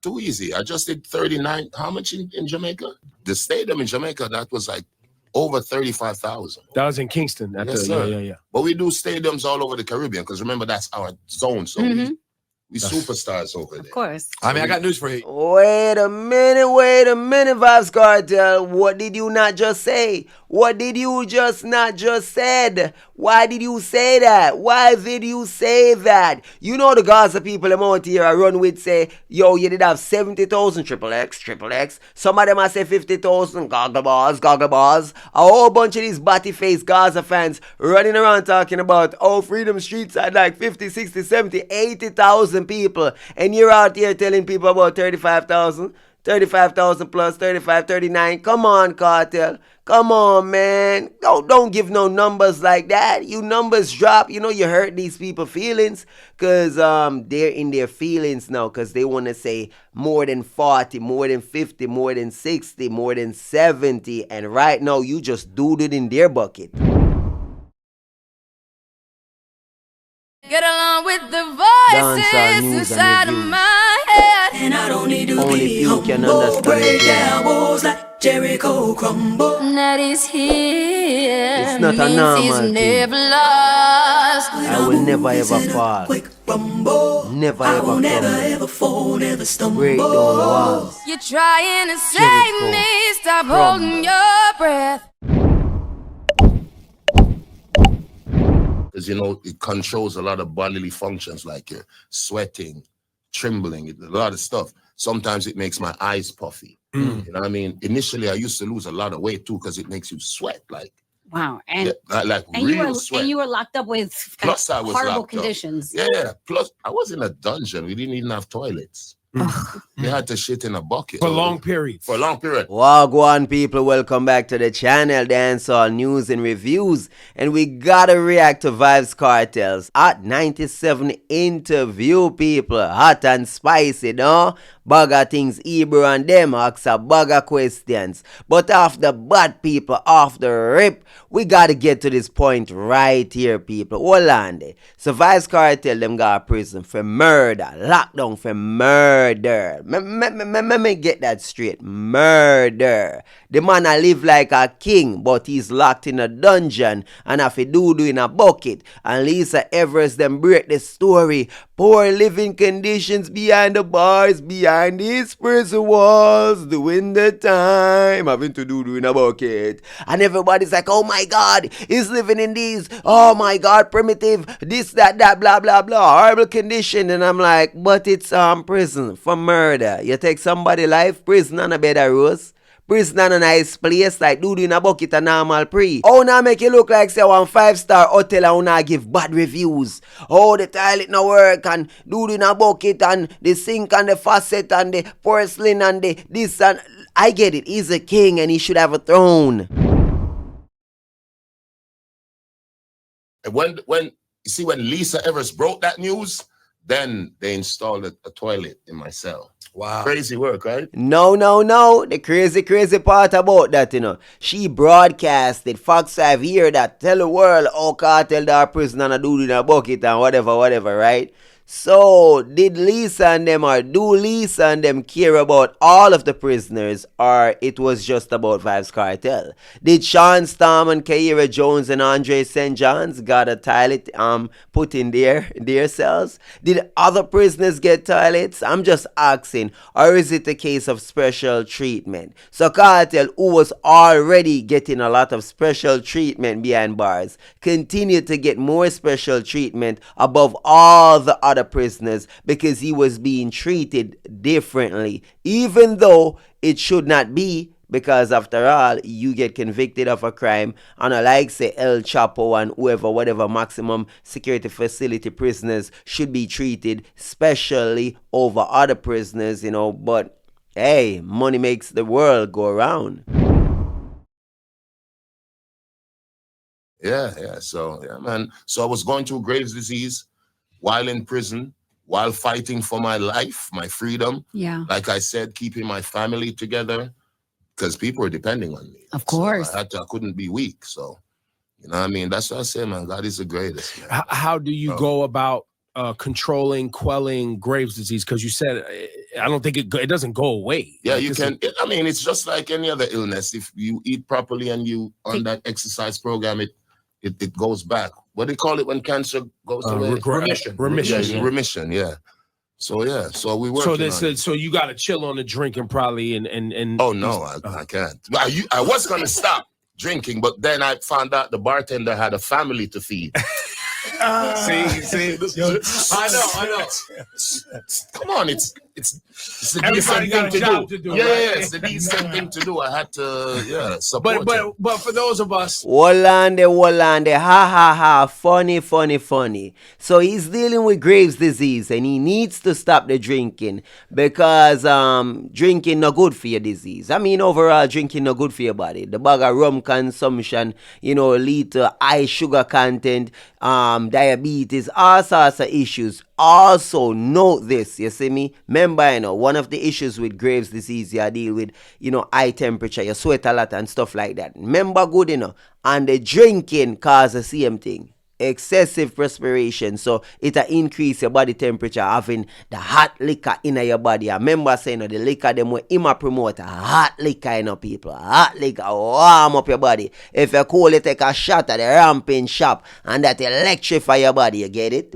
Too easy. I just did 39. How much in Jamaica? The stadium in Jamaica, that was like over 35,000. That was in Kingston. Yes, sir. Yeah. But we do stadiums all over the Caribbean because remember, that's our zone. So we superstars over there. Of course. I mean, I got news for you. Wait a minute, Vybz Kartel. What did you not just say? What did you just not just said? Why did you say that? Why did you say that? You know the Gaza people them out here I run with say, yo, you did have 70,000 triple X. Some of them I say 50,000 goggle bars. A whole bunch of these batty face Gaza fans running around talking about, oh, Freedom Streets had like 50, 60, 70, 80,000 people. And you're out here telling people about 35,000 plus 35, 39. Come on, Kartel. Come on, man. Don't give no numbers like that. You numbers drop. You know you hurt these people feelings because they're in their feelings now because they want to say more than 40, more than 50, more than 60, more than 70. And right now you just dooed in their bucket. Get along with the voices inside of my head. And I don't need to Only be you can humble. understand Break it. down walls like Jericho crumble. That is here. It's not a means normal he's thing. never lost. I will never ever fall. Quick rumble. Never I ever will never crumble. ever fall, never stumble. Break down walls. You're trying to save Jericho me. Stop crumble. holding your breath. Because, you know, it controls a lot of bodily functions like your sweating, trembling, a lot of stuff. Sometimes it makes my eyes puffy. You know what I mean? Initially, I used to lose a lot of weight too because it makes you sweat. Like, Wow. And like and real sweat. you were locked up with Plus, I was horrible locked up. conditions. Yeah. Plus, I was in a dungeon. We didn't even have toilets. They had to shit in a bucket. For long periods. For a long period. Wagwan people, welcome back to the channel, Dancehall News and Reviews. And we gotta react to Vybz Kartel's Hot 97 interview, people. Hot and spicy, no? Bugger things, Ebro and them ask a bugger questions. But off the butt, people, off the rip, we gotta get to this point right here, people. Hold on there. So Vybz Kartel, them got prison for murder. Lockdown for murder. Let me get that straight. Murder. The man a live like a king, but he's locked in a dungeon and have to do in a bucket. And Lisa Everest them break the story. Poor living conditions behind the bars, behind these prison walls, doing the time, having to do in a bucket. And everybody's like, oh my God, he's living in these, oh my God, primitive, this, that, blah, blah, blah, horrible condition. And I'm like, but it's prison for murder. You take somebody life, prison on a bed of rose. Prison on a nice place like do in a bucket a normal pre. Oh, now make it look like say one 5-star hotel and now give bad reviews. Oh, the toilet no work and do in a bucket and the sink and the faucet and the porcelain and the this and I get it. He's a king and he should have a throne. And when you see when Lisa Everest broke that news, then they installed a toilet in my cell. Wow. Crazy work, right? No. The crazy part about that, you know. She broadcasted, Fox 5 hear that, tell the world, oh, Kartel that prison and a dude in a bucket and whatever, right? So, did Lisa and them or do Lisa and them care about all of the prisoners or it was just about Vybz Kartel? Did Sean Storm and Kyra Jones and Andre St. John's got a toilet put in their cells? Did other prisoners get toilets? I'm just asking. Or is it a case of special treatment? So Kartel, who was already getting a lot of special treatment behind bars, continued to get more special treatment above all the other prisoners because he was being treated differently, even though it should not be, because after all, you get convicted of a crime and like say El Chapo and whatever maximum security facility prisoners should be treated specially over other prisoners, you know. But hey, money makes the world go around. Yeah. So, yeah, man. So I was going through Graves' disease while in prison, while fighting for my life, my freedom. Yeah. Like I said, keeping my family together because people were depending on me. Of course. So I couldn't be weak. So, you know what I mean? That's what I say, man. God is the greatest. Man. How do you go about controlling, quelling Graves' disease? Because you said I don't think it doesn't go away. Yeah, Like, you can. I mean, it's just like any other illness. If you eat properly and you on that exercise program, it goes back. What do you call it when cancer goes away? Remission. Yeah, remission. Yeah. So we work. So you got to chill on the drinking probably and. Oh no, I can't. I was gonna stop drinking, but then I found out the bartender had a family to feed. See, I know. Come on, it's the Everybody decent got a thing job to to do. do, Yeah, right? it's the decent thing to do. I had to, support. But for those of us, Wolande, ha, funny. So he's dealing with Graves' disease and he needs to stop the drinking because drinking not good for your disease. I mean, overall, drinking not good for your body. The bag of rum consumption, lead to high sugar content, diabetes, all sorts of issues. Also, note this, you see me? Remember, one of the issues with Graves' disease, you deal with, high temperature, you sweat a lot and stuff like that. Remember good, and the drinking cause the same thing. Excessive perspiration, so it'll increase your body temperature, having the hot liquor in your body. I remember saying the liquor, them will promote a hot liquor, people. Hot liquor, warm up your body. If you're cold, you take a shot at the ramping shop, and that electrify your body, you get it?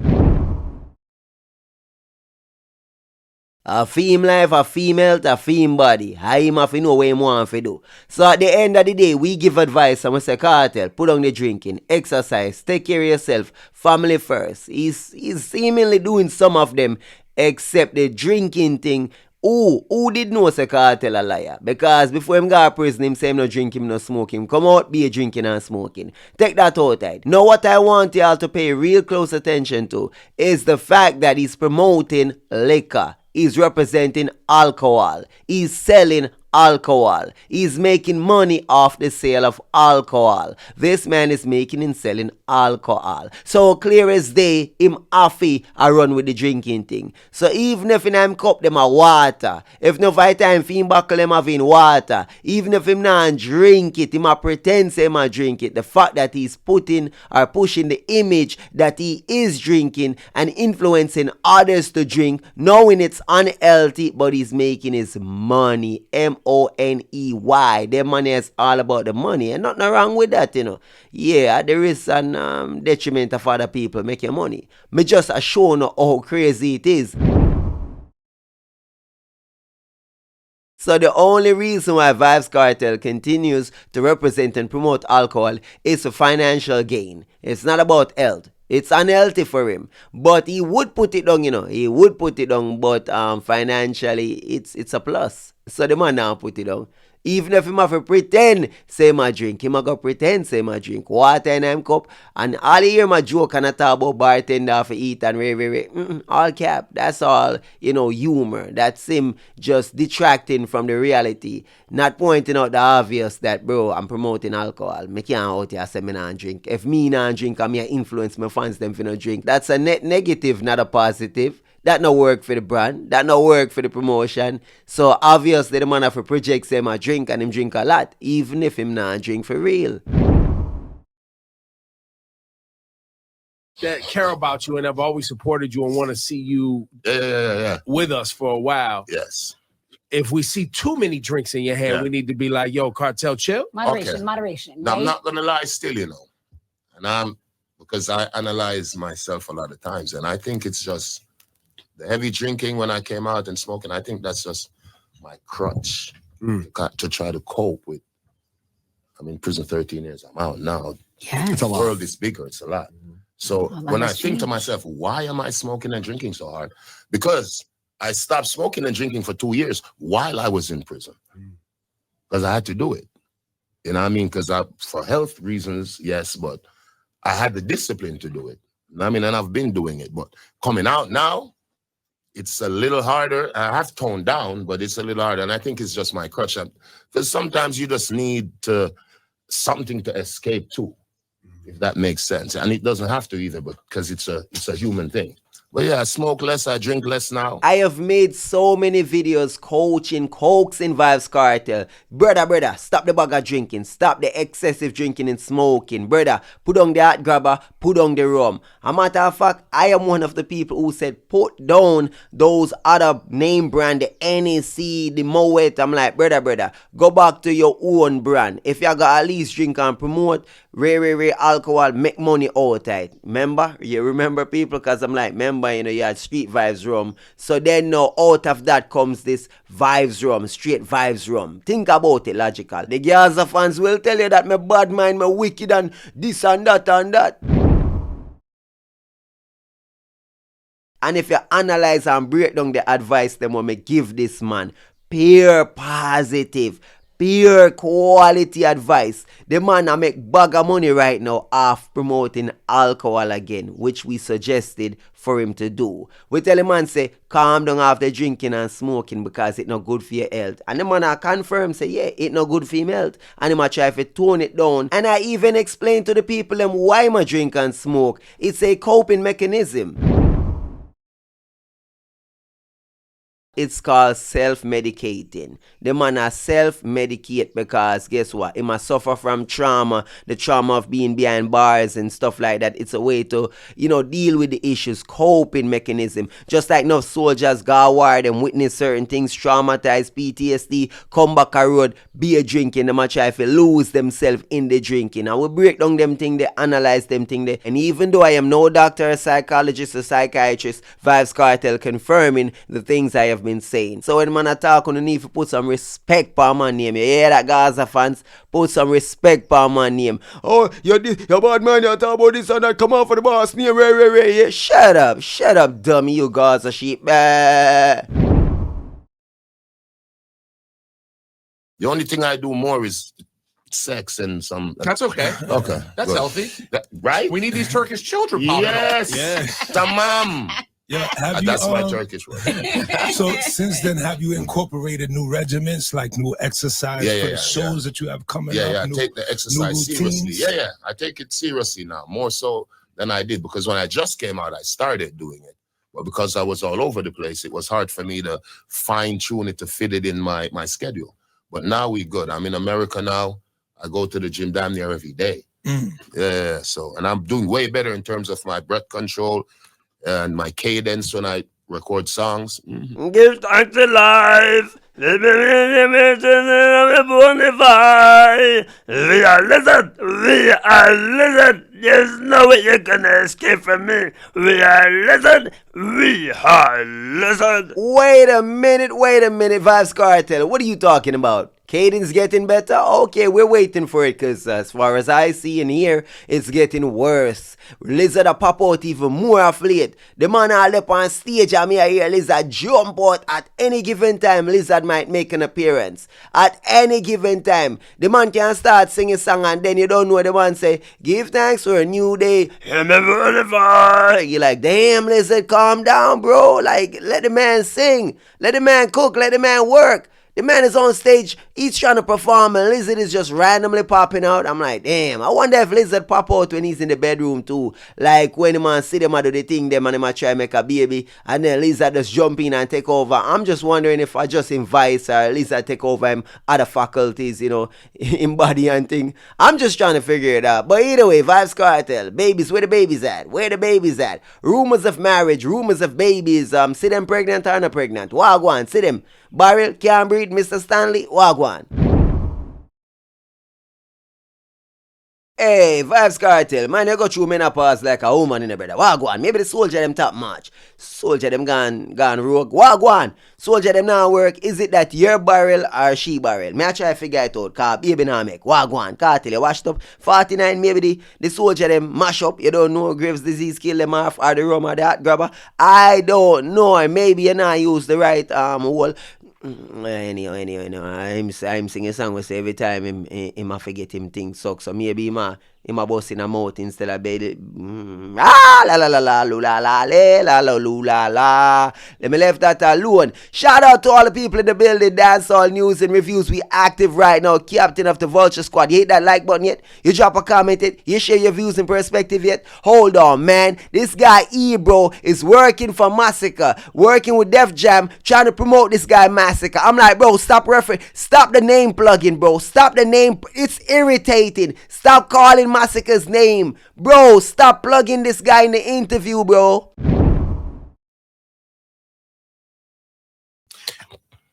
A feme life, a feme health, a feme body. I him have to know what he want to do. So at the end of the day, we give advice and we say, Kartel, put on the drinking, exercise, take care of yourself, family first. He's seemingly doing some of them, except the drinking thing. Who did know say Kartel a liar? Because before him go to prison, him say him no drink, him no smoke, him come out, be a drinking and smoking. Take that outside. Now what I want y'all to pay real close attention to is the fact that he's promoting liquor. He's representing alcohol. He's selling alcohol. He's making money off the sale of alcohol. This man is making and selling alcohol. So clear as day, him affy a run with the drinking thing. So even if in him cup them a water, if no fight time for him buckle them having water, even if him not drink it, him a pretend say him a drink it. The fact that he's pushing the image that he is drinking and influencing others to drink, knowing it's unhealthy, but he's making his money. Money. Their money is all about the money, and nothing wrong with that, Yeah, there is an detriment of other people making money. Me just show you how crazy it is. So the only reason why Vybz Kartel continues to represent and promote alcohol is for financial gain. It's not about health. It's unhealthy for him, but he would put it down, He would put it down, but financially, it's a plus. So the man now put it down. Even if him have to pretend say my drink, him a go pretend say my drink. Water in him cup, and all you hear my joke and I talk about bartender for eat and all cap. That's all, humor. That's him just detracting from the reality, not pointing out the obvious that, bro, I'm promoting alcohol. Me can't out here say me not drink. If me not drink, I'm here influence my fans them for no drink. That's a net negative, not a positive. That no work for the brand. That no work for the promotion. So obviously the man have to project say him a drink and him drink a lot, even if him not drink for real. That care about you and have always supported you and want to see you with us for a while. Yes. If we see too many drinks in your hand, we need to be like, yo, Kartel, chill. Moderation. Now, right? I'm not gonna lie still, and because I analyze myself a lot of times, and I think it's just the heavy drinking when I came out and smoking. I think that's just my crutch to try to cope with. I'm in prison 13 years. I'm out now. Yeah, The world is bigger. It's a lot. So when I think to changed. myself, why am I smoking and drinking so hard? Because I stopped smoking and drinking for 2 years while I was in prison. Because I had to do it. You know what I mean? Because for health reasons, yes, but I had the discipline to do it. You know what I mean? And I've been doing it. But coming out now, it's a little harder. I have toned down, but it's a little harder. And I think it's just my crutch. Because sometimes you just need something to escape to, if that makes sense. And it doesn't have to either, but because it's a human thing. But yeah, I smoke less, I drink less now. I have made so many videos coaching, coaxing Vybz Kartel. Brother, stop the bag of drinking. Stop the excessive drinking and smoking. Brother, put on the hot grabber, put on the rum. A matter of fact, I am one of the people who said, put down those other name brand, the NEC, the Moet. I'm like, brother, go back to your own brand. If you got at least drink and promote, Ray alcohol, make money out of it. Remember? You remember, people? Because I'm like, remember, you had Street Vybz rum. So then now out of that comes this Vybz rum, straight Vybz rum. Think about it logical. The Gaza fans will tell you that my bad mind, my wicked and this and that and that. And if you analyze and break down the advice them when me give this man, pure positive, pure quality advice. The man I make bag of money right now off promoting alcohol again, which we suggested for him to do. We tell the man say, calm down after drinking and smoking because it's not good for your health. And the man I confirm say, yeah, it's not good for your health. And him I try to tone it down. And I even explain to the people them why I drink and smoke. It's a coping mechanism. It's called self-medicating. The man a self-medicate because guess what? He must suffer from trauma, the trauma of being behind bars and stuff like that. It's a way to, deal with the issues, coping mechanism. Just like no soldiers go war and witness certain things, traumatized, PTSD, come back a road, beer drinking, them a try to lose themselves in the drinking. And we break down them thing, they analyze them thing there. And even though I am no doctor, a psychologist, a psychiatrist, Vybz Kartel confirming the things I have been saying. So when man attack on the need to put some respect for my name. You hear that, Gaza fans? Put some respect for my name. Oh, you're bad man, you talk about this and that. Come on for the boss name. Yeah. Shut up, dummy, you Gaza sheep. The only thing I do more is sex and some. That's okay. Okay. That's good. healthy. Right? We need these Turkish children popping up. Yes. Tamam. Yeah, That's my Turkish word. So since then, have you incorporated new regiments, like new exercise for the shows that you have coming up? I take the exercise seriously. Yeah, I take it seriously now, more so than I did, because when I just came out, I started doing it. But because I was all over the place, it was hard for me to fine-tune it to fit it in my schedule. But now we good. I'm in America now. I go to the gym damn near every day. Yeah, so, and I'm doing way better in terms of my breath control and my cadence when I record songs. Give thanks to life. We are lizard. There's no way you can escape from me. We are lizard. Wait a minute, Vybz Kartel. What are you talking about? Cadence getting better? Okay, we're waiting for it, because as far as I see and hear, it's getting worse. Lizard a pop out even more of late. The man all up on stage and me I hear Lizard jump out at any given time. Lizard might make an appearance. At any given time. The man can start singing a song and then you don't know the man say, give thanks for a new day. You're like, damn Lizard, calm down, bro. Like, let the man sing. Let the man cook. Let the man work. The man is on stage, he's trying to perform, and Lizard is just randomly popping out. I'm like, damn, I wonder if Lizard pop out when he's in the bedroom too. Like when the man see them do the thing, them and them try to make a baby, and then Lizard just jump in and take over. I'm just wondering if I just invite Lizard take over him other faculties, in body and thing. I'm just trying to figure it out. But either way, Vybz Kartel, babies, where the babies at? Where the babies at? Rumors of marriage, rumors of babies, see them pregnant or not pregnant? Wagwan, see them. Barrel, can't breathe, Mr. Stanley, wagwan. Hey, Vybz Kartel, man, you go through menopause like a woman in the brother. Wagwan, maybe the soldier them top match. Soldier them gone rogue. Wagwan, soldier them now work. Is it that your barrel or she barrel? Me I try to figure it out, cause baby now make. Wagwan, Kartel, you washed up. 49, maybe the soldier them mash up. You don't know Graves' disease kill them off, or the rum or the hot grabber. I don't know, maybe you not use the right hole. Anyhow, I'm singing a song we say every time him I forget him things suck. So maybe him a bust in a mouth instead of baby. Ah, la la la la la la la la la la. Let me leave that alone. Shout out to all the people in the building. Dancehall news and reviews. We active right now. Captain of the Vulture Squad. You hit that like button yet? You drop a comment yet? You share your views and perspective yet? Hold on, man. This guy E, bro, is working for Massacre, working with Def Jam, trying to promote this guy Massacre. I'm like, bro, stop the name plugging, bro. Stop the name. It's irritating. Stop calling Massacre's name, bro. Stop plugging this guy in the interview, bro.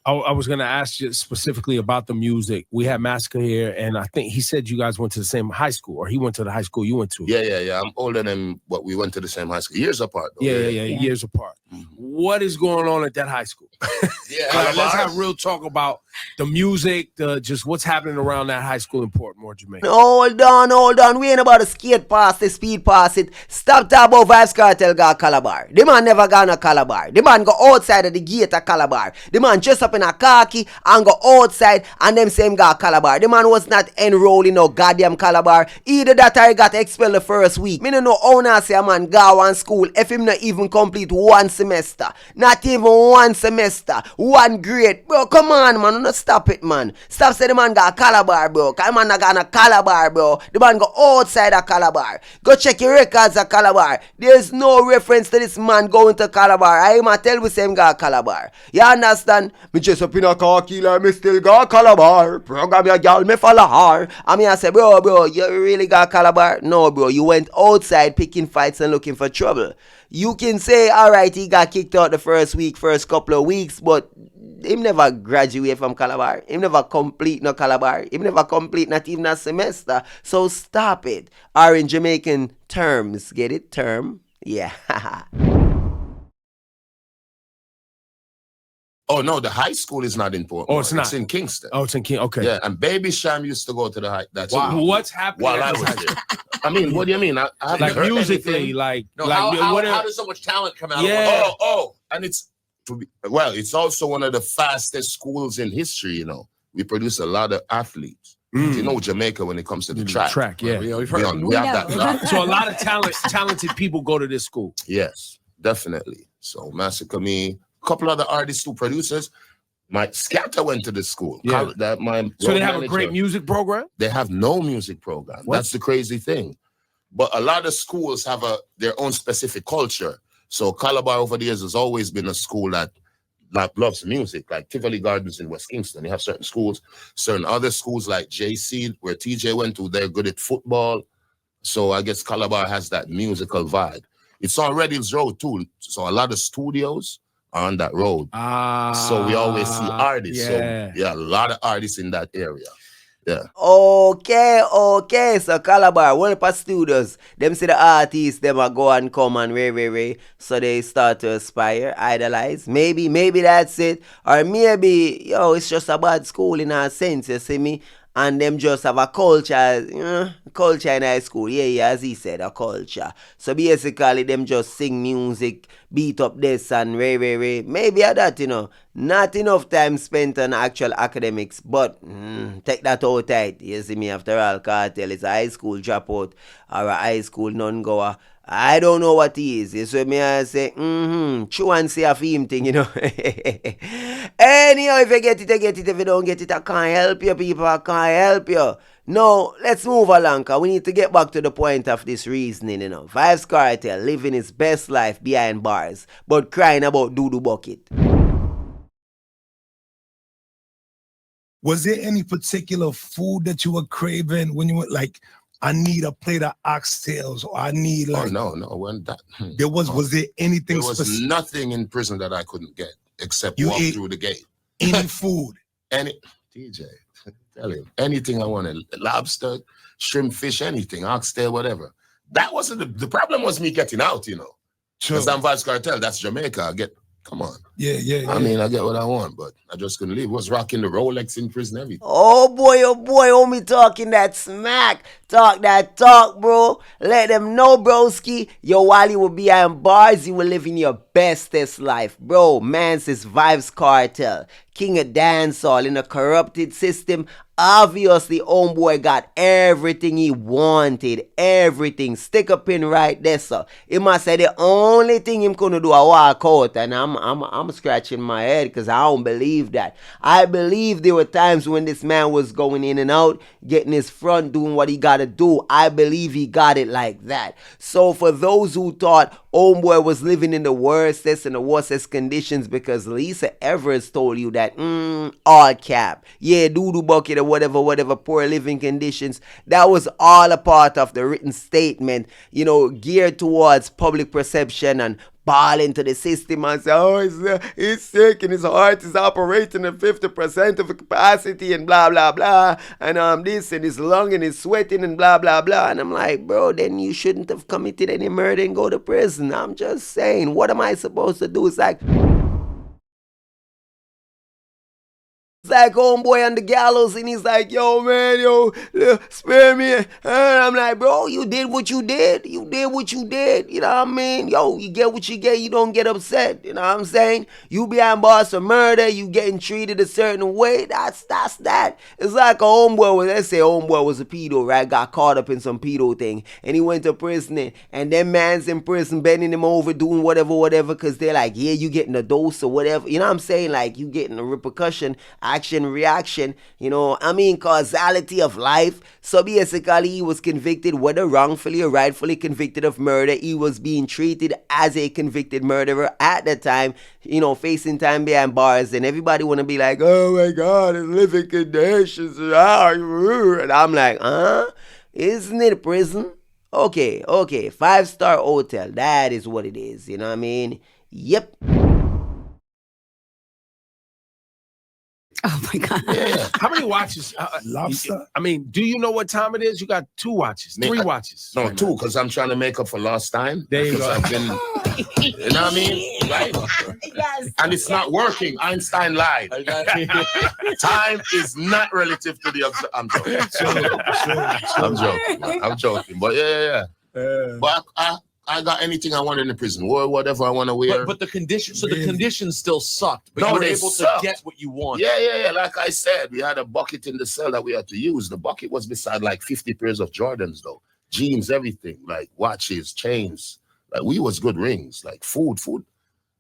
I was gonna ask you specifically about the music. We had Massacre here, and I think he said you guys went to the same high school, or he went to the high school you went to. Yeah. I'm older than him, but we went to the same high school. Years apart, though. Yeah, years apart. Mm-hmm. What is going on at that high school? Let's have real talk about the music, just what's happening around that high school in Portmore, Jamaica. Hold on. We ain't about to skate past it, speed past it. Stop talking about Vybz Kartel got Calabar. The man never gone to Calabar. The man go outside of the gate at Calabar. The man dress up in a khaki and go outside and them same got Calabar. The man was not enrolled in no goddamn Calabar. Either that or he got expelled the first week. Me no know how now say a man go one school if him not even complete one semester. Not even one semester. One grade. Bro, come on, man. No stop it, man. Stop saying the man got Calabar, bro. Cause the man not got a Calabar, bro. The man go outside of Calabar. Go check your records of Calabar. There's no reference to this man going to Calabar. I might tell we same got Calabar. You understand? Me just up in a khaki like me still got Calabar. Program your girl, me follow her. I mean, I say, bro, you really got Calabar? No, bro. You went outside picking fights and looking for trouble. You can say, alright, he got kicked out the first couple of weeks, but him never graduate from Calabar. Him never complete no Calabar. Him never complete not even a semester. So stop it. Or in Jamaican terms, get it? Term? Yeah. Oh, no, the high school is not in Portmore. Oh, it's not. It's in Kingston. Oh, it's in Kingston. Okay. Yeah, and Baby Sham used to go to the high. That's wow. What's happening while I was there? I mean, what do you mean? I haven't like heard musically, anything. like, no, like how does so much talent come out? Yeah. Oh, and it's it's also one of the fastest schools in history. You know, we produce a lot of athletes. You know, Jamaica when it comes to the track. Yeah, we have that. So a lot of talented people go to this school. Yes, definitely. So Massacre me, a couple other artists who producers. My Scatter went to the school. Yeah. So they have a great music program? They have no music program. What? That's the crazy thing. But a lot of schools have their own specific culture. So Calabar over the years has always been a school that loves music, like Tivoli Gardens in West Kingston. They have certain schools, certain other schools like JC, where TJ went to, they're good at football. So I guess Calabar has that musical vibe. It's on Reddit's Road too. So a lot of studios on that road. So we always see artists. Yeah. So a lot of artists in that area. Yeah. Okay. So Calabar, one of our studios, them see the artists, them are go and come and ray. So they start to aspire, idolize. Maybe that's it. Or maybe, it's just a bad school in a sense, you see me? And them just have a culture in high school. Yeah, as he said, a culture. So basically, them just sing music, beat up this and ray. Maybe at that, not enough time spent on actual academics. But take that out tight. You see me, after all, Kartel is a high school dropout or a high school non-goer. I don't know what he is. You see me, I say, true and say a film thing, Anyhow, if you get it, you get it. If you don't get it, I can't help you, people. I can't help you. No, let's move along, because we need to get back to the point of this reasoning, Vybz Kartel living his best life behind bars, but crying about doo-doo bucket. Was there any particular food that you were craving when you went, like, I need a plate of oxtails, or I need like... Oh, no, when that... Was there anything There was nothing in prison that I couldn't get, except walk through the gate. Any food? DJ, tell him, anything I wanted. Lobster, shrimp, fish, anything, oxtail, whatever. That wasn't... The problem was me getting out, Because I'm Vybz Kartel, that's Jamaica. Come on. Yeah. I mean, I get what I want, but I just couldn't leave. Was rocking the Rolex in prison, everything. Oh boy, homie talking that smack. Talk that talk, bro. Let them know, broski. While you will be behind bars, you will live in your bestest life. Bro, man, this Vybz Kartel. king of dancehall in a corrupted system. Obviously, homeboy got everything he wanted. Everything. Stick a pin right there, sir. He must say the only thing him gonna do, I walk out, and I'm scratching my head because I don't believe that. I believe there were times when this man was going in and out, getting his front, doing what he gotta do. I believe he got it like that. So for those who thought homeboy was living in the worstest and the worstest conditions because Lisa Evers told you that, all cap, yeah, doo-doo bucket or whatever, poor living conditions, that was all a part of the written statement, you know, geared towards public perception and ball into the system and say, oh, he's sick and his heart is operating at 50% of capacity and blah, blah, blah, and this and his lung and his sweating and blah, blah, blah. And I'm like, bro, then you shouldn't have committed any murder and go to prison. I'm just saying, what am I supposed to do? It's like homeboy on the gallows and he's like, yo man, spare me. And I'm like, bro, you did what you did. You did what you did. You know what I mean? Yo, you get what you get. You don't get upset. You know what I'm saying? You behind bars for murder. You getting treated a certain way. That's that. It's like a homeboy, let's say homeboy was a pedo, right? Got caught up in some pedo thing and he went to prison and them man's in prison bending him over, doing whatever, because they're like, yeah, you getting a dose or whatever. You know what I'm saying? Like you getting a repercussion, action, reaction, you know, I mean, causality of life. So basically, he was convicted, whether wrongfully or rightfully convicted of murder. He was being treated as a convicted murderer at the time, you know, facing time behind bars. And everybody want to be like, oh my God, his living conditions. And I'm like, isn't it a prison? Okay, 5-star hotel. That is what it is. You know what I mean? Yep. Oh my God. Yeah. How many watches? Lobster? I mean, do you know what time it is? You got 2 watches, 3 watches. No, 2, because I'm trying to make up for lost time. There you Because go. I've been, you know what I mean? Right? Yes. And it's not working. Einstein lied. Time is not relative to the I'm joking. I'm joking. But yeah. But I got anything I want in the prison, or whatever I want to wear. But the conditions, so the conditions still sucked, but No, you were they able sucked. to get what you want. Yeah. Like I said, we had a bucket in the cell that we had to use. The bucket was beside like 50 pairs of Jordans, though. Jeans, everything, like watches, chains. Like we was good rings, like food.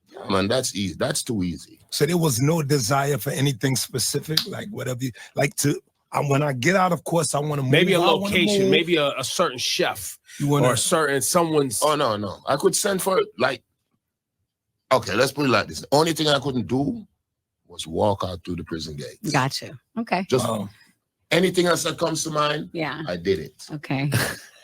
Yeah, man, that's easy. That's too easy. So there was no desire for anything specific, like whatever, when I get out, of course, I want to move. Maybe a I wanna location, move. maybe a certain chef You or a certain someone's. Oh, no. I could send for, like, okay, let's put it like this. The only thing I couldn't do was walk out through the prison gate. Gotcha. Okay. Just anything else that comes to mind, Yeah. I did it. Okay.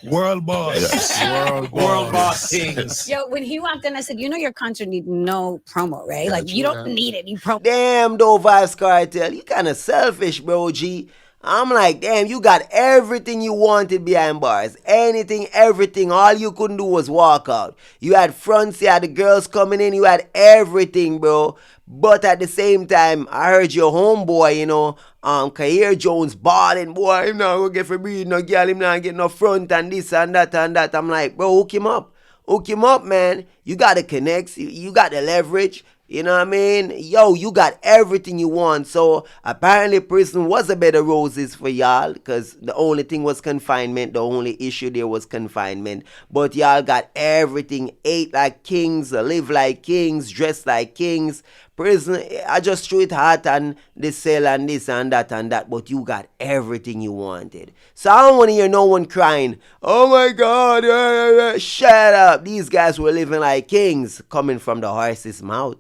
World boss. Yes. World boss things. Yo, when he walked in, I said, you know your concert need no promo, right? Like you don't need it. You promo. Damn, though, Vybz Kartel, you kind of selfish, bro, G. I'm like, damn, you got everything you wanted behind bars. Anything, everything. All you couldn't do was walk out. You had fronts, you had the girls coming in, you had everything, bro. But at the same time, I heard your homeboy, you know, Kair Jones balling, boy, him not gonna get for breed, no girl, him not get no front and this and that and that. I'm like, bro, hook him up. Hook him up, man. You got the connects, you got the leverage. You know what I mean? Yo, you got everything you want. So apparently prison was a bed of roses for y'all, because the only thing was confinement. The only issue there was confinement. But y'all got everything. Ate like kings, live like kings, dress like kings. Prison, I just threw it hot on the cell and this and that, but you got everything you wanted. So I don't want to hear no one crying, oh my God, shut up. These guys were living like kings, coming from the horse's mouth.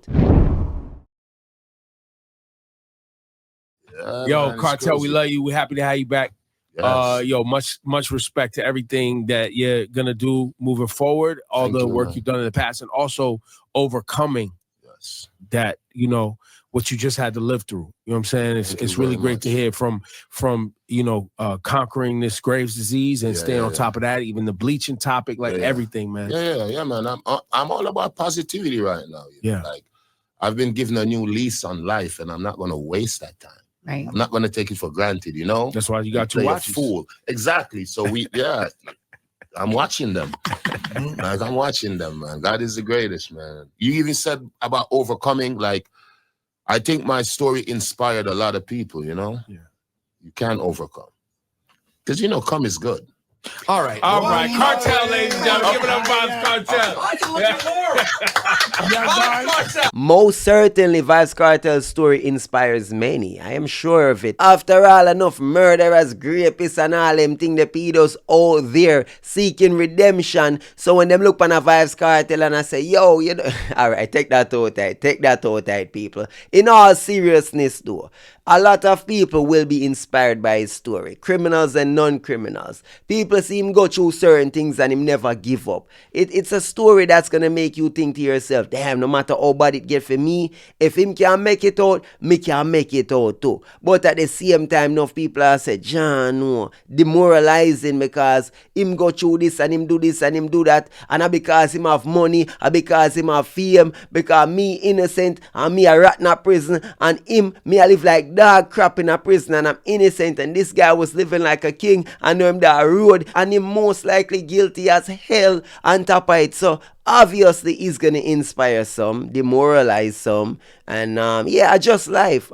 Yo, Man, Kartel, we love you. We're happy to have you back. Yes. Yo, much respect to everything that you're gonna do moving forward, all Thank the you, work man. you've done in the past, and also overcoming Yes. that, you know, what you just had to live through. You know what I'm saying? Thank It's you really very great much. to hear from you know, conquering this Graves' disease and Yeah, staying on yeah. top of that, even the bleaching topic, like Yeah. everything, man. Yeah, man. I'm all about positivity right now. You know? Yeah. Like I've been given a new lease on life, and I'm not gonna waste that time. Right. I'm not gonna take it for granted. You know. That's why you got 2 Play a watches. fool. Exactly. So I'm watching them. Like I'm watching them, man. God is the greatest, man. You even said about overcoming, like I think my story inspired a lot of people, you know? Yeah. You can't overcome. Because, you know, come is good. All right. Cartel, ladies and gentlemen. Give it up, Vybz Kartel. I can look at more. Most certainly, Vybz Kartel's story inspires many. I am sure of it. After all, enough murderers, rapists, and all them thing, the pedos out there seeking redemption. So when them look on a Vybz Kartel and I say, yo, you know, all right, take that out tight. Take that out tight, people. In all seriousness, though, a lot of people will be inspired by his story. Criminals and non-criminals. People see him go through certain things and him never give up. It's a story that's going to make you think to yourself, damn, no matter how bad it get for me, if him can make it out, me can make it out too. But at the same time, enough people are saying, John, no, demoralizing because him go through this and him do this and him do that. And because him have money, and because him have fame, because me innocent and me a rat in a prison and him, me I live like dog crap in a prison and I'm innocent, and this guy was living like a king and know him that road and him most likely guilty as hell on top of it. So obviously he's gonna inspire some, demoralize some, and yeah, adjust life.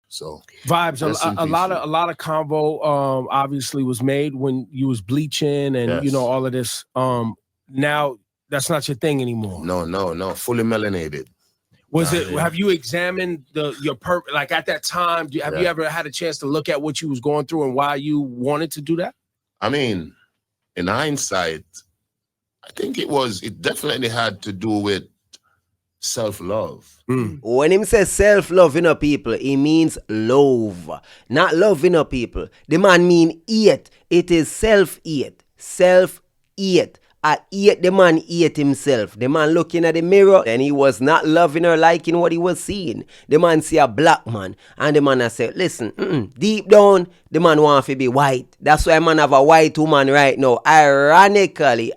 So Vybz, a lot of convo obviously was made when you was bleaching and you know all of this. Now that's not your thing anymore. No, fully melanated. Was it? Have you examined your purpose? Like at that time, have you ever had a chance to look at what you was going through and why you wanted to do that? I mean, in hindsight, I think it definitely had to do with self-love. When him says self-love, you know, people, he means love, not love, you know, people. The man mean hate. It is self-hate, self-hate. The man ate himself. The man looking at the mirror and he was not loving or liking what he was seeing. The man see a black man and the man said, listen, deep down, the man want to be white. That's why man have a white woman right now. Ironically,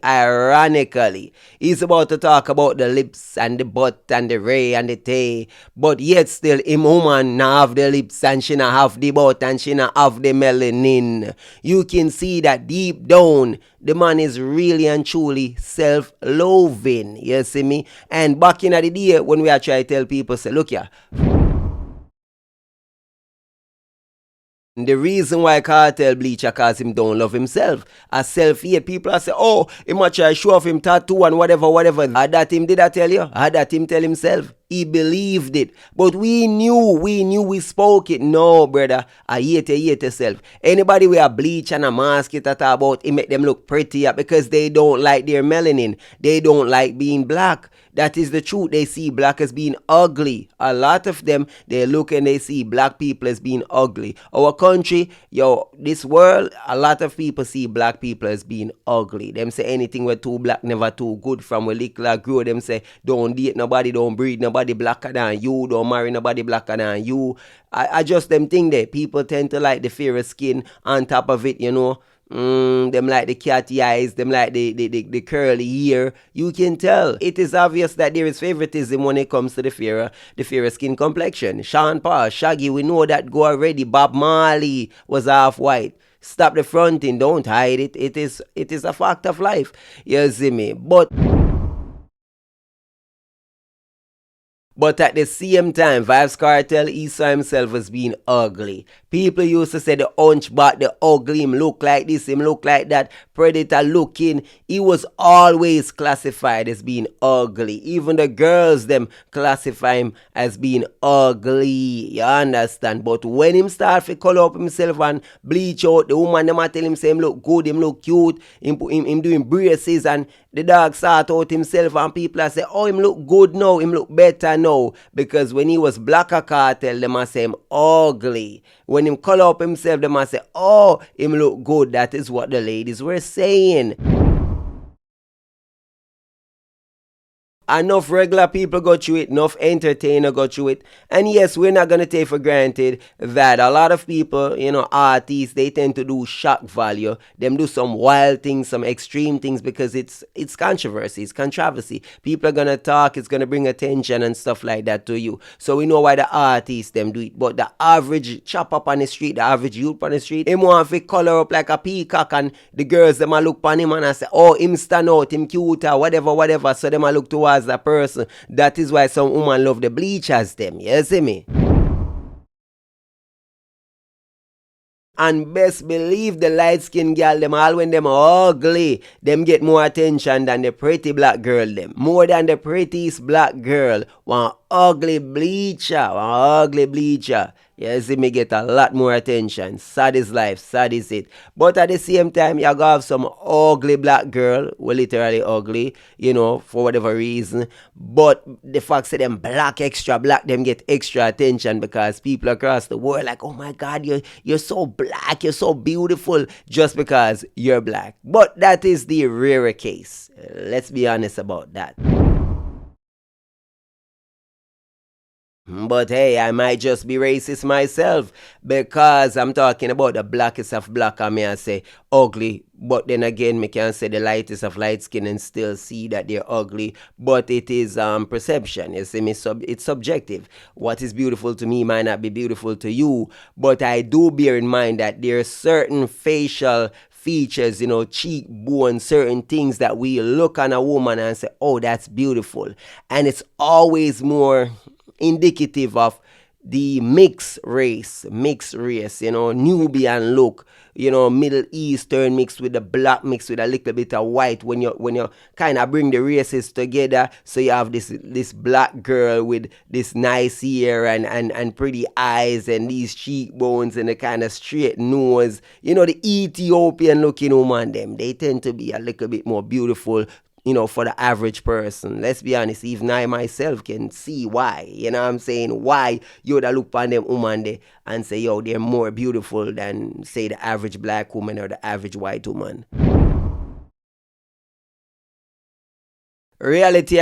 he's about to talk about the lips and the butt and the ray and the tay. But yet still, him woman not have the lips and she not have the butt and she not have the melanin. You can see that deep down, the man is really and truly self-loving. You see me? And back in the day, when we are trying to tell people, say, look here. The reason why Kartel bleach because him don't love himself. As self-hate, people are say, oh, he might try show off him tattoo and whatever. That him did I tell you? That him tell himself. He believed it. But we knew, we spoke it. No, brother. I hate yourself. Anybody with a bleach and a mask it about, it make them look prettier because they don't like their melanin. They don't like being black. That is the truth. They see black as being ugly. A lot of them, they look and they see black people as being ugly. Our country, this world, a lot of people see black people as being ugly. Them say anything with too black, never too good. From a little grow, them say don't date nobody, don't breed nobody blacker than you, don't marry nobody blacker than you. I just them thing there. People tend to like the fairer skin on top of it, you know. Them like the catty eyes, them like the curly hair. You can tell. It is obvious that there is favoritism when it comes to the fairer skin complexion. Sean Paul, Shaggy, we know that go already. Bob Marley was half white. Stop the fronting, don't hide it. It is a fact of life. You see me? But at the same time, Vybz Kartel, he saw himself as being ugly. People used to say the hunchback, the ugly, him look like this, him look like that, predator looking. He was always classified as being ugly. Even the girls, them classify him as being ugly. You understand? But when him start to color up himself and bleach out, the woman, them tell him say him look good, him look cute, him doing braces, and the dog sort out himself, and people are say, oh, him look good now, him look better now. Because when he was Blacker Kartel, them a say him ugly. When him color up himself, them a say, oh, him look good. That is what the ladies were saying. Enough regular people go through it, enough entertainer go through it. And yes, we're not going to take for granted that a lot of people, artists, they tend to do shock value. Them do some wild things, some extreme things, because it's controversy, it's controversy. People are going to talk, it's going to bring attention and stuff like that to you. So we know why the artists, them do it. But the average chop up on the street, the average youth on the street, him want to color up like a peacock, and the girls, them a look on him and I say, oh, him stand out, him cute or whatever. So them a look to as a person. That is why some women love the bleach as them. You see me? And best believe the light-skinned girl, them all when them ugly, them get more attention than the pretty black girl them. More than the prettiest black girl. One ugly bleacher. You see me get a lot more attention. Sad is life, sad is it. But at the same time, you gotta have some ugly black girl, well literally ugly, you know, for whatever reason. But the fact that them extra black, them get extra attention because people across the world like, oh my God, you're so black, you're so beautiful, just because you're black. But that is the rarer case. Let's be honest about that. But hey, I might just be racist myself because I'm talking about the blackest of black. I may say ugly, but then again, me can say the lightest of light skin and still see that they're ugly. But it is perception. You see me, it's subjective. What is beautiful to me might not be beautiful to you. But I do bear in mind that there are certain facial features, you know, cheekbone, certain things that we look on a woman and say, oh, that's beautiful. And it's always more indicative of the mixed race, you know, Nubian look, you know, Middle Eastern mixed with the black, mixed with a little bit of white. When you kind of bring the races together, so you have this black girl with this nice hair and pretty eyes and these cheekbones and the kind of straight nose. You know, the Ethiopian looking woman, them, they tend to be a little bit more beautiful, you know, for the average person. Let's be honest, even I myself can see why. You know what I'm saying? Why you would look on them woman there and say, yo, they're more beautiful than, say, the average black woman or the average white woman. Reality,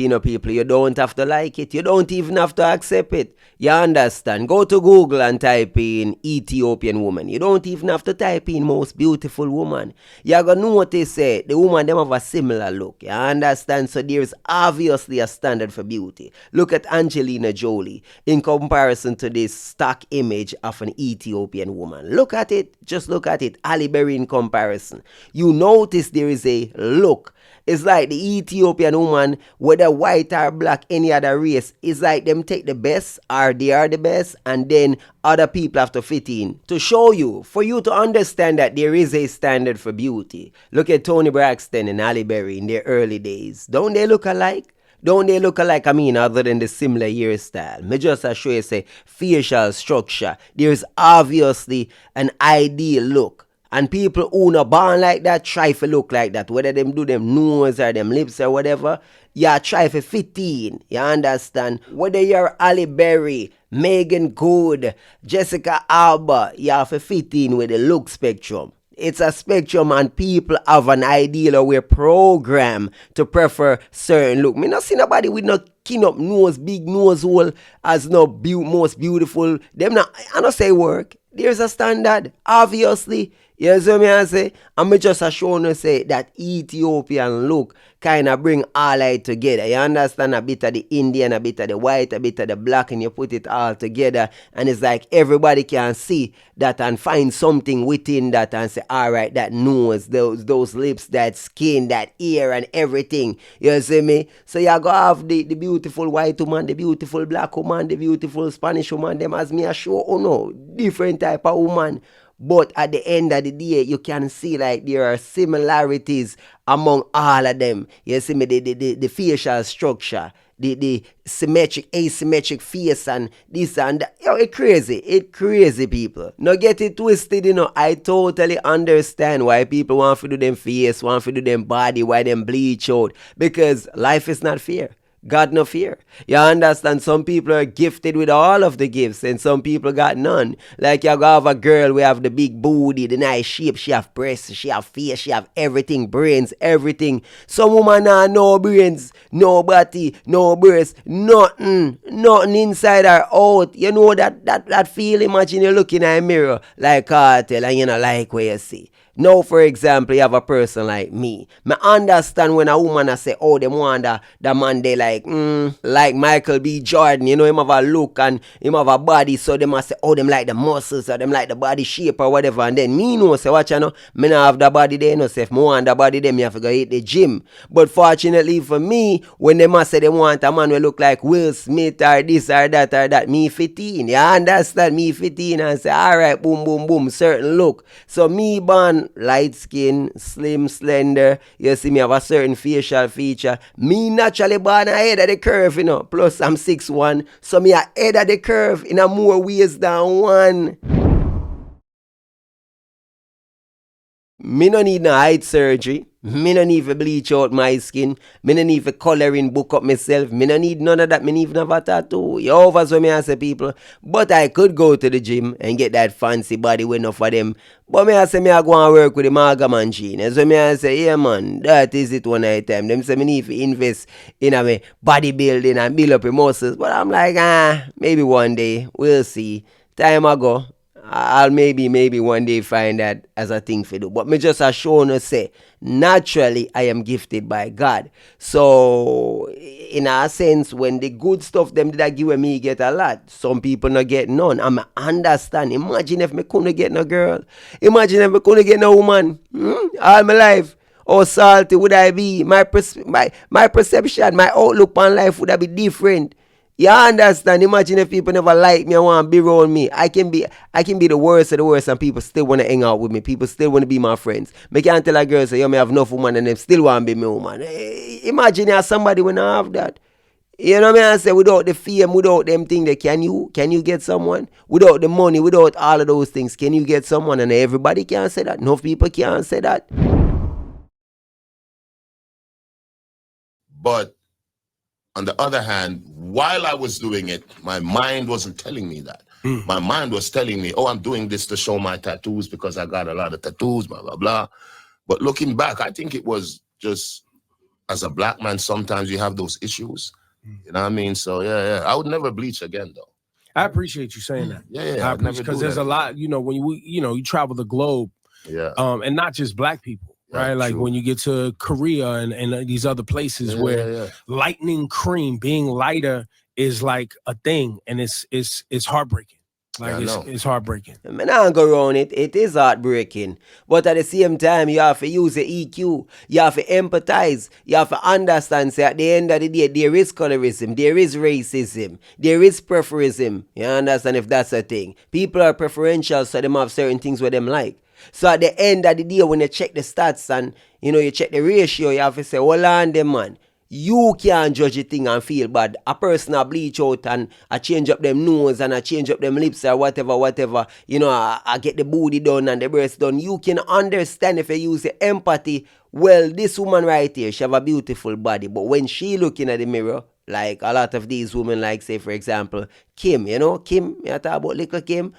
you know, people. You don't have to like it. You don't even have to accept it. You understand? Go to Google and type in Ethiopian woman. You don't even have to type in most beautiful woman. You're going to notice the woman, them have a similar look. You understand? So there's obviously a standard for beauty. Look at Angelina Jolie in comparison to this stock image of an Ethiopian woman. Look at it. Just look at it. Halle Berry in comparison. You notice there is a look. It's like the Ethiopian woman, whether white or black, any other race, it's like them take the best or they are the best and then other people have to fit in to show you, for you to understand that there is a standard for beauty. Look at Toni Braxton and Halle Berry in their early days. Don't they look alike? Don't they look alike? I mean, other than the similar hairstyle. Me just show you, say, facial structure. There's obviously an ideal look. And people who not born like that try to look like that. Whether them do them nose or them lips or whatever, you try to fit in. You understand? Whether you're Halle Berry, Megan Good, Jessica Alba, you have to fit in with the look spectrum. It's a spectrum and people have an ideal or we're programmed to prefer certain look. Me not see nobody with no kin up nose, big nose hole as no most beautiful. Them not, I don't say work. There's a standard, obviously. You see me I say? I'm just showing you say that Ethiopian look kind of bring all it together. You understand? A bit of the Indian, a bit of the white, a bit of the black, and you put it all together. And it's like everybody can see that and find something within that and say, all right, that nose, those lips, that skin, that ear, and everything. You see me? So you go have the beautiful white woman, the beautiful black woman, the beautiful Spanish woman, them as me a show, oh no, different type of woman. But at the end of the day, you can see like there are similarities among all of them. You see me, the facial structure, the symmetric, asymmetric face and this and that. Yo, it's crazy, people. Now get it twisted, you know. I totally understand why people want to do them face, want to do them body, why them bleach out. Because life is not fair. God no fear. You understand? Some people are gifted with all of the gifts and some people got none. Like you have a girl, we have the big booty, the nice shape, she have breasts, she have face, she have everything, brains, everything. Some woman have no brains, no body, no breasts, nothing inside or out. You know that feel? Imagine you looking in a mirror like Kartel and you know like what you see. Now, for example, you have a person like me. I understand when a woman I say, oh, them wonder the man they like Michael B. Jordan, you know, him have a look and him have a body, so they must say, oh, them like the muscles or them like the body shape or whatever. And then me know, say, watch, you know, me not have the body there, no, say, if me want the body there, me have to go hit the gym. But fortunately for me, when they must say they want a man will look like Will Smith or this or that, me 15, you understand, me 15 and say, all right, boom, boom, boom, certain look. So me born light skin, slim, slender, you see me have a certain facial feature. Me naturally born ahead of the curve, you know, plus I'm 6'1", so me ahead of the curve in a more ways than one. Me no need no height surgery. Me no need to bleach out my skin. Me no need to coloring book up myself. Me no need none of that. Me no even have a tattoo. You over so me I say people. But I could go to the gym and get that fancy body with enough for them. But me I say me I go and work with the Maga machine. And so me I say, yeah man, that is it one night time. Them say me need to invest in a bodybuilding and build up your muscles. But I'm like, maybe one day. We'll see. Time ago. I'll maybe one day find that as a thing for do. But me just a show say, naturally I am gifted by God. So in a sense, when the good stuff them did I give me get a lot, some people not get none. I understand. Imagine if me couldn't get no girl. Imagine if me couldn't get no woman. All my life. How salty would I be? My perception, my outlook on life would have be different. You understand? Imagine if people never like me and want to be around me. I can be the worst of the worst and people still want to hang out with me. People still want to be my friends. Me can't tell a girl say, yo, me have enough woman and them still want to be my woman. Imagine you have somebody when I have that. You know what I say? Without the fame, without them things, can you get someone? Without the money, without all of those things, can you get someone? And everybody can't say that. No people can't say that. But on the other hand, while I was doing it, my mind wasn't telling me that. My mind was telling me, oh, I'm doing this to show my tattoos because I got a lot of tattoos, blah, blah, blah. But looking back, I think it was just, as a black man, sometimes you have those issues. You know what I mean? So, yeah. I would never bleach again, though. I appreciate you saying that. Yeah. Because there's a lot, you know, when you travel the globe, and not just black people. Right, like when you get to Korea and these other places where lightning cream, being lighter, is like a thing, and it's heartbreaking. Like it's heartbreaking. I mean, I don't go around it. It is heartbreaking, but at the same time, you have to use your EQ. You have to empathize. You have to understand. Say at the end of the day, there is colorism, there is racism, there is preferism. You understand if that's a thing. People are preferential, so they have certain things where them like. So at the end of the day, when you check the stats and you check the ratio, you have to say, hold on them, man. You can't judge a thing and feel bad. A person a bleach out and I change up them nose and I change up them lips or whatever. I get the booty done and the breast done. You can understand if you use the empathy. Well, this woman right here, she have a beautiful body, but when she looking at the mirror, like a lot of these women, like say for example, Kim, I talk about little Kim,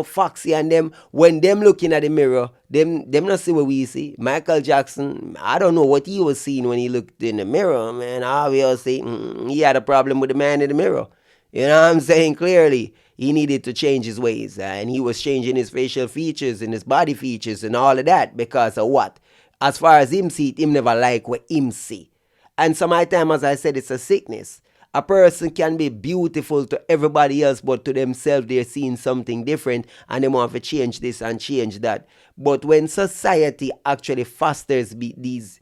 Foxy and them, when them looking at the mirror, them not see what we see. Michael Jackson, I don't know what he was seeing when he looked in the mirror, man. Obviously, he had a problem with the man in the mirror. You know what I'm saying? Clearly, he needed to change his ways, and he was changing his facial features and his body features and all of that because of what? As far as him see it, him never like what him see. And sometimes, as I said, it's a sickness. A person can be beautiful to everybody else, but to themselves, they're seeing something different and they want to change this and change that. But when society actually fosters these...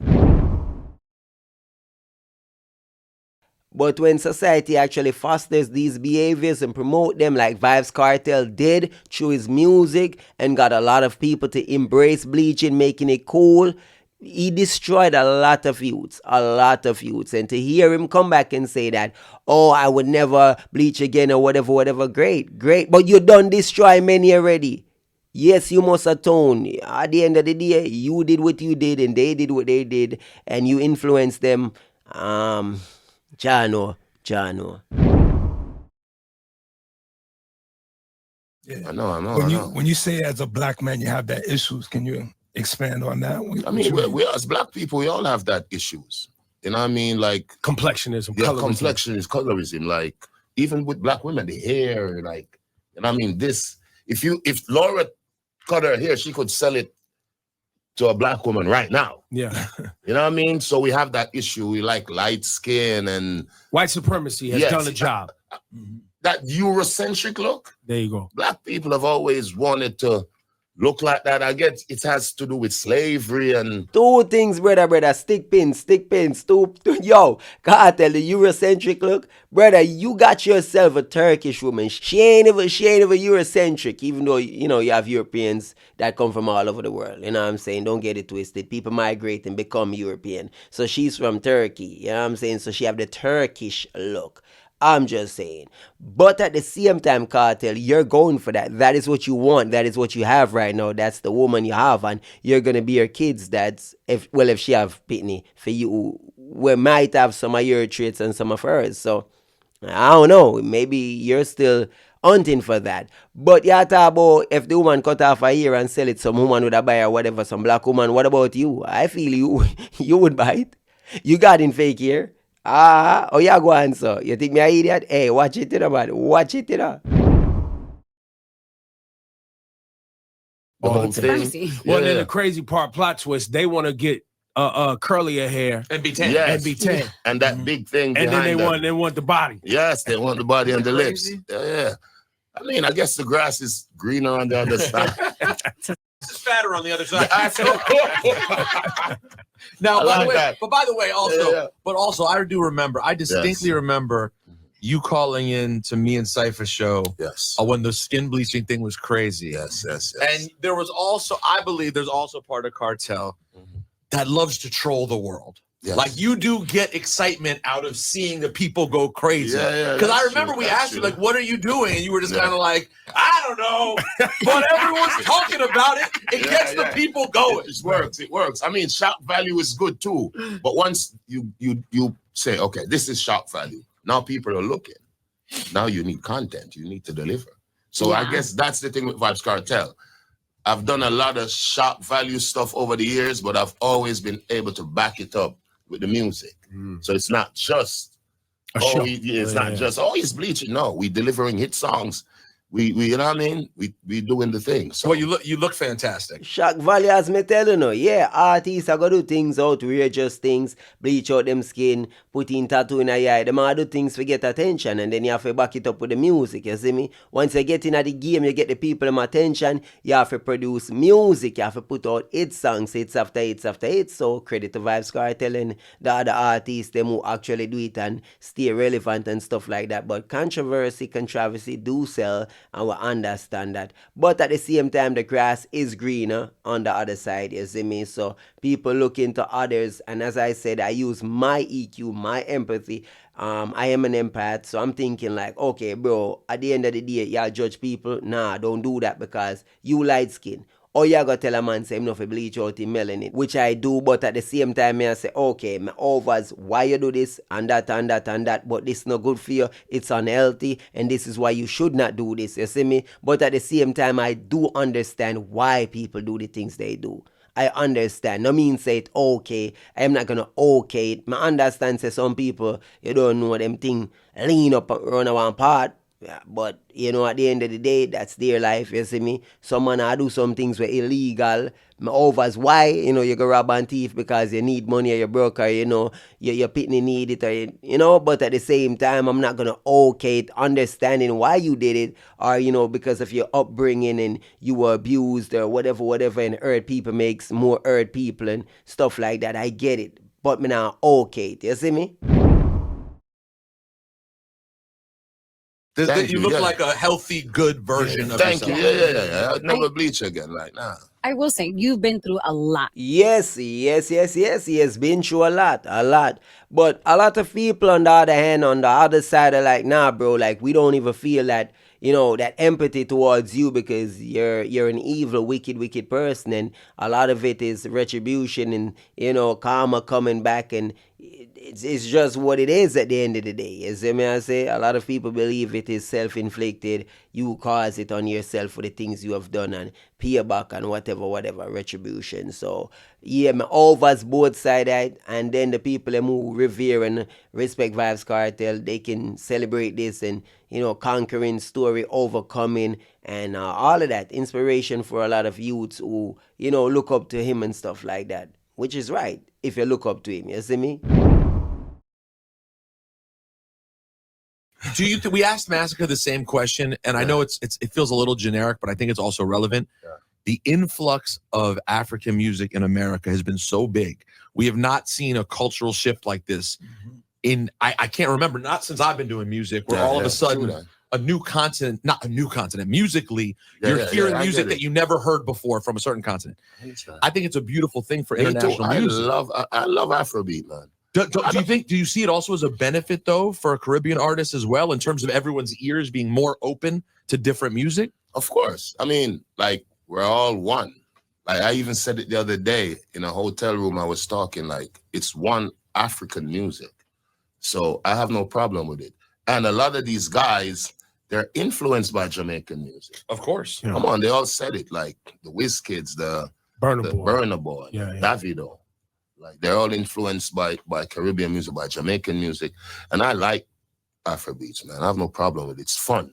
But when society actually fosters these behaviors and promote them like Vybz Kartel did through his music and got a lot of people to embrace bleaching, making it cool, he destroyed a lot of youths. And to hear him come back and say that, oh, I would never bleach again or whatever, great. But you done destroy many already. Yes, you must atone. At the end of the day, you did what you did and they did what they did and you influenced them. Jano. Yeah. I know. When you say as a black man you have that issues, can you expand on that? We as black people, we all have that issues. You know what I mean? Like complexionism, colorism. Like even with black women, the hair, like, you know what I mean? This, if Laura cut her hair, she could sell it to a black woman right now. Yeah. You know what I mean? So we have that issue. We like light skin and white supremacy has done the job. That Eurocentric look. There you go. Black people have always wanted to look like that. I guess it has to do with slavery and two things, brother. Stick pins. Yo, Kartel, the Eurocentric look, brother. You got yourself a Turkish woman. She ain't even Eurocentric, even though you have Europeans that come from all over the world. You know what I'm saying? Don't get it twisted. People migrate and become European. So she's from Turkey. You know what I'm saying? So she have the Turkish look. I'm just saying. But at the same time, Kartel, you're going for that. That is what you want. That is what you have right now. That's the woman you have. And you're going to be your kids' dad's. If she have Pitney, for you, we might have some of your traits and some of hers. So, I don't know. Maybe you're still hunting for that. But you talk about if the woman cut off a ear and sell it, some woman would have buy or whatever, some black woman. What about you? I feel you would buy it. You got in fake ear. Oh, yeah, go on, so. You think me an idiot? Hey, watch it, man. Watch it, the whole thing. Well, then the crazy part, plot twist, they want to get curlier hair and be tan. Yes. And be tan. And that big thing And then behind they want the body. Yes, they want the body and the lips. Yeah. I mean, I guess the grass is greener on the other side. It's fatter on the other side. Now, by the way, also, I do remember. I distinctly remember you calling in to me and Cypher's show. Yes. When the skin bleaching thing was crazy. Yes. And there was also, I believe, there's also part of Kartel that loves to troll the world. Yes. Like you do get excitement out of seeing the people go crazy. Because I remember we asked you, like, what are you doing? And you were just kind of like, I don't know. But everyone's talking about it. It gets the people going. It works. I mean, shock value is good too. But once you say, okay, this is shock value. Now people are looking. Now you need content. You need to deliver. So I guess that's the thing with Vybz Kartel. I've done a lot of shock value stuff over the years, but I've always been able to back it up with the music. So it's not just he's bleaching. No, we delivering hit songs. We you know what I mean? We doing the thing. So well, you look fantastic. Shock value, as me tell you, yeah, artists are gonna do things outrageous things, bleach out them skin, put in tattoo in a eye. Them all do things to get attention, and then you have to back it up with the music. You see me? Once you get in at the game, you get the people them attention. You have to produce music. You have to put out hit songs, hits after hits after hits. So credit to Vybz Kartel and the other artists, them who actually do it and stay relevant and stuff like that. But controversy do sell. And we understand that. But at the same time, the grass is greener on the other side, you see me? So people look into others. And as I said, I use my EQ, my empathy. I am an empath. So I'm thinking like, okay, bro, at the end of the day, y'all judge people. Nah, don't do that because you light skin. Or you gotta tell a man say him not for bleach out in melanin, which I do, but at the same time I say, okay, my overs, why you do this and that and that and that, but this not good for you, it's unhealthy, and this is why you should not do this, you see me? But at the same time, I do understand why people do the things they do. I understand. No mean say it okay. I'm not gonna okay it. I understand say some people, you don't know them thing lean up and run one part. Yeah, but you know, at the end of the day, that's their life, you see me? Some man I do some things were illegal. My overs, why? You know, you go rob and thief because you need money or you're broke or, you know, your pitney need it or, you know, but at the same time, I'm not going to okay it, understanding why you did it or, you know, because of your upbringing and you were abused or whatever, and hurt people makes more hurt people and stuff like that. I get it, but me now okay it, you see me? You look like a healthy, good version of yourself. Thank you. Yeah. I'd never bleach again. Like, nah. I will say, you've been through a lot. Yes. He has been through a lot. But a lot of people on the other hand, on the other side are like, nah, bro, like, we don't even feel that, you know, that empathy towards you because you're an evil, wicked person. And a lot of it is retribution and, you know, karma coming back and it's just what it is at the end of the day. You see me I say? A lot of people believe it is self-inflicted. You cause it on yourself for the things you have done and pay back and whatever, retribution. So, yeah, me overs both sides, and then the people who revere and respect Vybz Kartel, they can celebrate this and, conquering story, overcoming, and all of that. Inspiration for a lot of youths who, look up to him and stuff like that, which is right if you look up to him. You see me? Do you we asked Massacre the same question, and I know it feels a little generic, but I think it's also relevant. Yeah. The influx of African music in America has been so big. We have not seen a cultural shift like this in I can't remember, not since I've been doing music, where all of a sudden a new continent, not a new continent, musically, you're hearing music that you never heard before from a certain continent. I think it's a beautiful thing for international music. I love Afrobeat, man. Do you see it also as a benefit though for a Caribbean artist as well, in terms of everyone's ears being more open to different music? Of course. I mean, like, we're all one. Like, I even said it the other day in a hotel room. I was talking like it's one African music. So I have no problem with it. And a lot of these guys, they're influenced by Jamaican music. Of course. Come on, they all said it, like the Wizkids, the Burna Boy, Davido. Like, they're all influenced by Caribbean music, by Jamaican music. And I like Afrobeats, man. I have no problem with it. It's fun.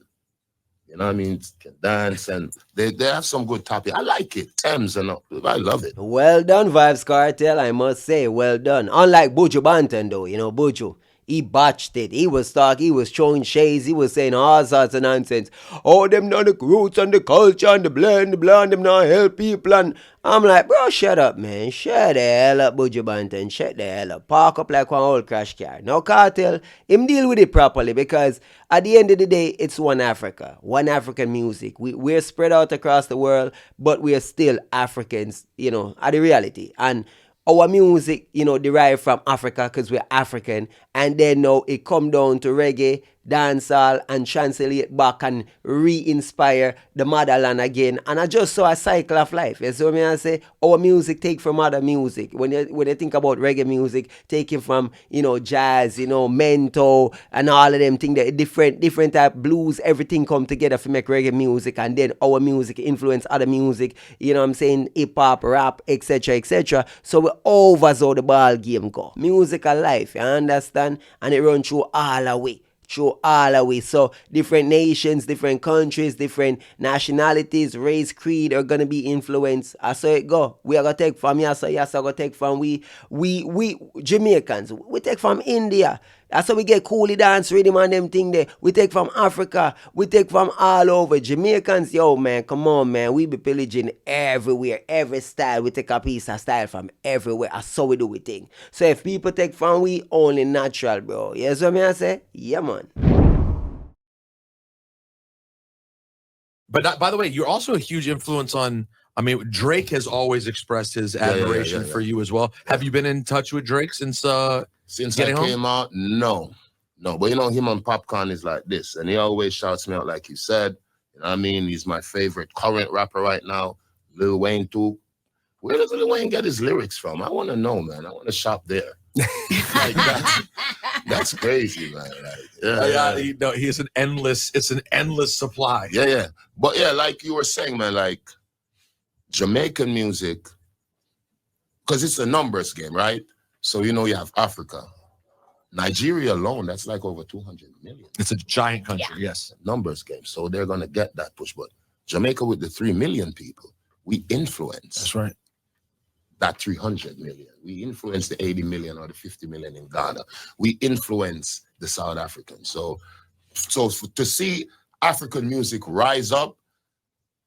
You know what I mean? Can dance, and they have some good topic. I like it. Thames, and I love it. Well done, Vybz Kartel, I must say. Well done. Unlike Buju Banton, though. Buju, he botched it. He was talking, he was throwing shades, he was saying all sorts of nonsense. Oh, them not the roots and the culture and the blend, them not help people. And I'm like, bro, shut up, man. Shut the hell up, Buju Banton. Shut the hell up. Park up like one old crash car. Now, Kartel, him deal with it properly, because at the end of the day, it's one Africa, one African music. We're spread out across the world, but we are still Africans, at the reality. And our music, derived from Africa because we're African, and then now it come down to reggae, dancehall, and translate back and re-inspire the motherland again. And I just saw a cycle of life. You see what I say? Our music take from other music. When you think about reggae music, taking from, jazz, mento, and all of them things, different type blues, everything come together to make reggae music, and then our music influence other music, hip-hop, rap, etc., etc. So we always how the ball game go. Musical life, you understand? And it run through all the way. So different nations, different countries, different nationalities, race, creed are gonna be influenced. I saw it go. We are gonna take from gonna take from we Jamaicans. We take from India. That's how we get coolie dance rhythm and them thing there. We take from Africa. We take from all over. Jamaicans, yo man, come on man. We be pillaging everywhere, every style. We take a piece of style from everywhere. That's how we do we thing. So if people take from we, only natural, bro. You know what I say? Yeah, man. But by the way, you're also a huge influence on, Drake has always expressed his admiration for you as well. Have you been in touch with Drake since I came out? No. But him on Popcorn is like this, and he always shouts me out, like you said. You know what I mean? He's my favorite current rapper right now. Lil Wayne too. Where does Lil Wayne get his lyrics from? I want to know, man. I want to shop there. Like, that's crazy, man. He's it's an endless supply. Yeah. But yeah, like you were saying, man, like Jamaican music, because it's a numbers game, right? So, you have Africa. Nigeria alone, that's like over 200 million. It's a giant country, yes. Numbers game. So they're going to get that push. But Jamaica with the 3 million people, we influence. That's right. That 300 million. We influence the 80 million or the 50 million in Ghana. We influence the South Africans. So to see African music rise up,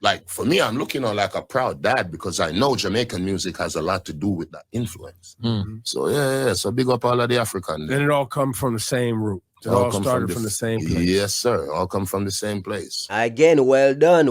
like, for me, I'm looking on like a proud dad, because I know Jamaican music has a lot to do with that influence. Mm-hmm. So, yeah. So big up all of the African. And it all come from the same root. It all started from the same place. Yes, sir. All come from the same place. Again, well done.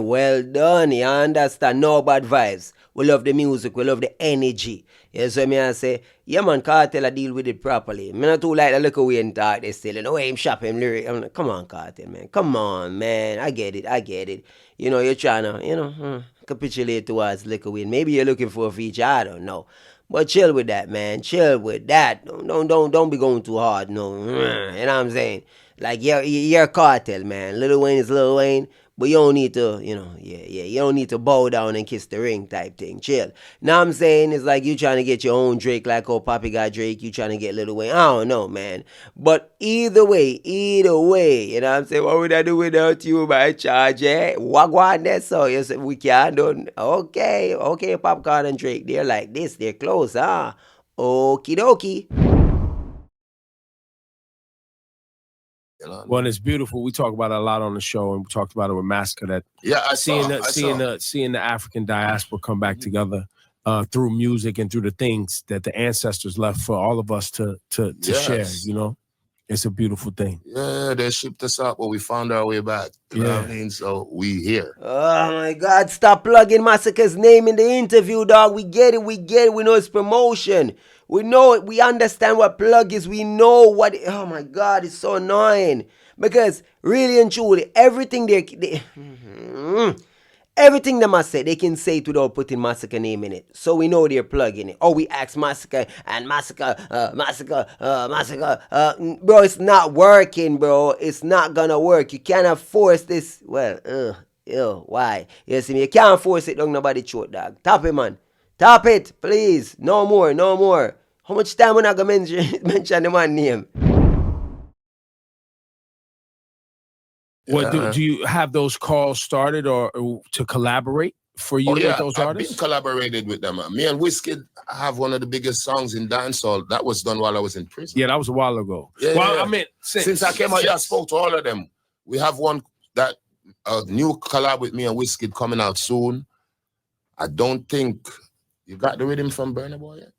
You understand? No bad vibes. We love the music. We love the energy. You see me? I say, yeah, man, Kartel, I deal with it properly. Me not too like the look away and talk. They still, him shop him lyric. I'm like, come on, Kartel, man. Come on, man. I get it. You're trying to, capitulate towards liquor win. Maybe you're looking for a feature. I don't know. But chill with that, man. Chill with that. Don't be going too hard. No, you know what I'm saying? Like you're Cartel, man. Lil Wayne is Lil Wayne, but you don't need to, you don't need to bow down and kiss the ring type thing. Chill. Now I'm saying it's like you trying to get your own Drake, like oh Poppy got Drake. You trying to get Lil Wayne. I don't know, man. But either way, you know what I'm saying? What would I do without you, my charge? Wagwan that so you say we can't do. Okay, Popcorn and Drake. They're like this. They're close, huh? Okie dokie. Well, it's beautiful. We talk about it a lot on the show, and we talked about it with Massacre. That seeing the African diaspora come back together through music and through the things that the ancestors left for all of us to share. You know, it's a beautiful thing. Yeah, they shipped us out, but we found our way back. You know what I mean? So we here. Oh my God! Stop plugging Massacre's name in the interview, dog. We get it. We know it's promotion. We know it. We understand what plug is. We know what. Oh my God, it's so annoying. Because really and truly, everything everything they must say, they can say it without putting Massacre name in it. So we know they're plugging it. Or we ask Massacre and Massacre. Bro, it's not working, bro. It's not gonna work. You cannot force this. Well, why? You see me? You can't force it down nobody's throat, dog. Tap it, man. Tap it, please. No more. How much time when I go mention the man's name? What do you have those calls started or to collaborate for you with those artists? I've been collaborated with them. Me and Wizkid have one of the biggest songs in dancehall. That was done while I was in prison. Yeah, that was a while ago. I mean, since I came out here, I spoke to all of them. We have one that new collab with me and Wizkid coming out soon. I don't think you got the rhythm from Burna Boy yet.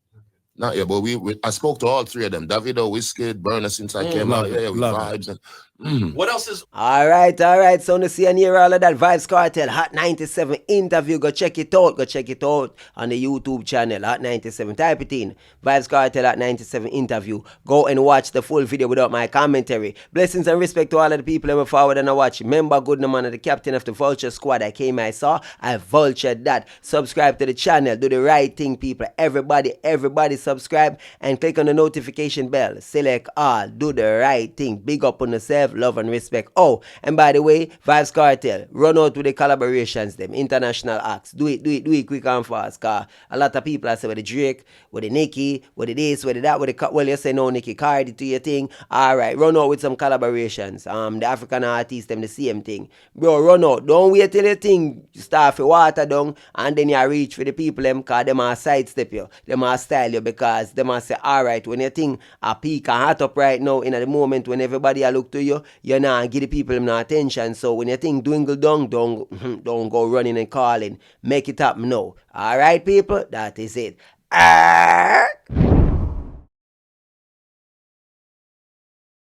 Not yet, but I spoke to all three of them. Davido, Wizkid, Burna since I came out. Yeah, we vibes. What else is... All right. So to see and hear all of that Vybz Kartel Hot 97 interview, go check it out. On the YouTube channel, Hot 97. Type it in. Vybz Kartel Hot 97 interview. Go and watch the full video without my commentary. Blessings and respect to all of the people who forward and watch. Remember, good man of the captain of the Vulture Squad. I saw. I vultured that. Subscribe to the channel. Do the right thing, people. Everybody subscribe and click on the notification bell. Select all. Do the right thing. Big up on yourself. Love and respect. Oh, and by the way, Vybz Kartel, run out with the collaborations, them international acts. Do it quick and fast. Cause a lot of people are saying with the Drake, with the Nicki, with the this, with the that, with the you say no Nicki Cardi to your thing. Alright, run out with some collaborations. The African artists, them the same thing. Bro, run out. Don't wait till the thing start for water down and then you reach for the people them cause them are sidestep you. Them are style you because them are say, alright, when your thing a peak and hot up right now in the moment when everybody a look to you, you not give the people them no attention. So when you think dwindle down, don't go running and calling. Make it up now. Alright, people, that is it.